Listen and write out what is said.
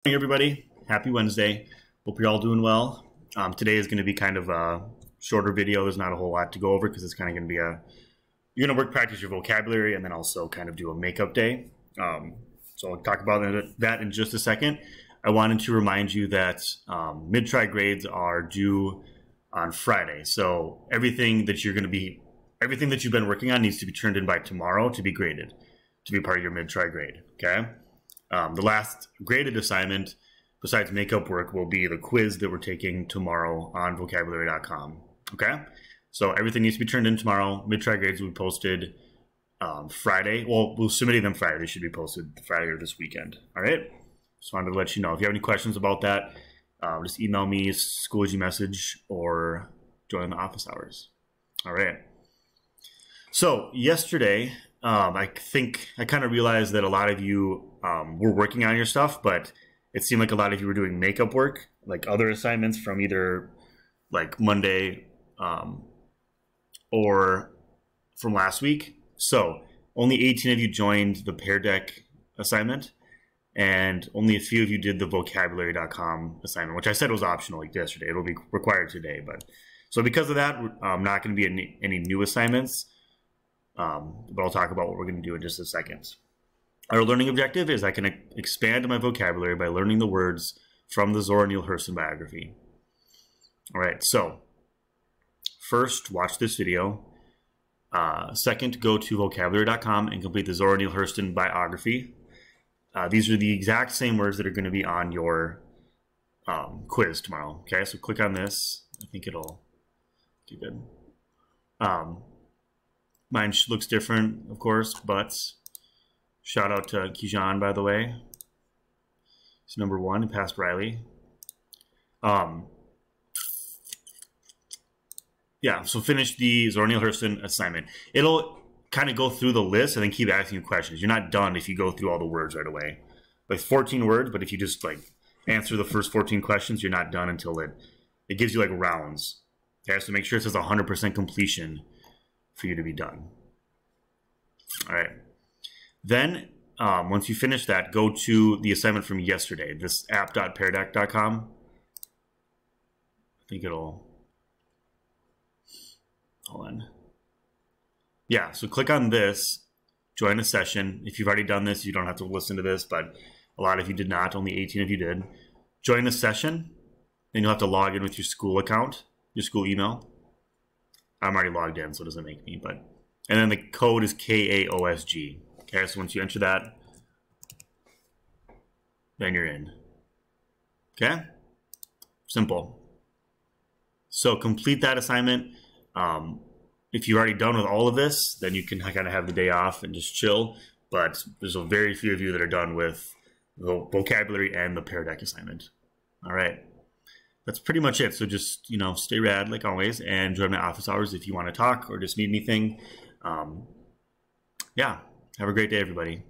Hey everybody, happy Wednesday. Hope you're all doing well. Today is going to be kind of a shorter video. There's not a whole lot to go over because it's kind of going to be you're going to work practice your vocabulary and then also kind of do a makeup day. So I'll talk about that in just a second. I wanted to remind you that mid-try grades are due on Friday. So everything that you've been working on needs to be turned in by tomorrow to be graded, to be part of your mid-try grade, okay? The last graded assignment, besides makeup work, will be the quiz that we're taking tomorrow on vocabulary.com. Okay? So everything needs to be turned in tomorrow. Mid-try grades will be posted Friday. Well, we're submitting them Friday. They should be posted Friday or this weekend. All right? Just wanted to let you know. If you have any questions about that, just email me, Schoology message, or join the office hours. All right. So yesterday, I think I kind of realized that a lot of you were working on your stuff, but it seemed like a lot of you were doing makeup work, like other assignments from either like Monday or from last week. So only 18 of you joined the Pear Deck assignment, and only a few of you did the vocabulary.com assignment, which I said was optional like yesterday. It'll be required today. But so because of that, not going to be any new assignments. But I'll talk about what we're going to do in just a second. Our learning objective is I can expand my vocabulary by learning the words from the Zora Neale Hurston biography. All right, so first, watch this video. Second, go to vocabulary.com and complete the Zora Neale Hurston biography. These are the exact same words that are going to be on your quiz tomorrow. Okay, so click on this. I think it'll do good. Mine looks different, of course, but shout out to Kijan, by the way. He's number 1, he passed Riley. Yeah, so finish the Zora Neale Hurston assignment. It'll kind of go through the list and then keep asking you questions. You're not done if you go through all the words right away. Like 14 words, but if you just like answer the first 14 questions, you're not done until it gives you like rounds. Okay, so make sure it says 100% completion for you to be done. All right. Then once you finish that, go to the assignment from yesterday, this app.peardeck.com. I think it'll, hold on. Yeah, so click on this, join a session. If you've already done this, you don't have to listen to this, but a lot of you did not, only 18 of you did. Join the session, then you'll have to log in with your school account, your school email. I'm already logged in, so it doesn't make me, but, and then the code is KAOSG. Okay, so once you enter that, then you're in. Okay? Simple. So complete that assignment. If you're already done with all of this, then you can kind of have the day off and just chill, but there's a very few of you that are done with the vocabulary and the Pear Deck assignment. All right. That's pretty much it. So just, stay rad like always and join my office hours if you want to talk or just need anything. Yeah. Have a great day, everybody.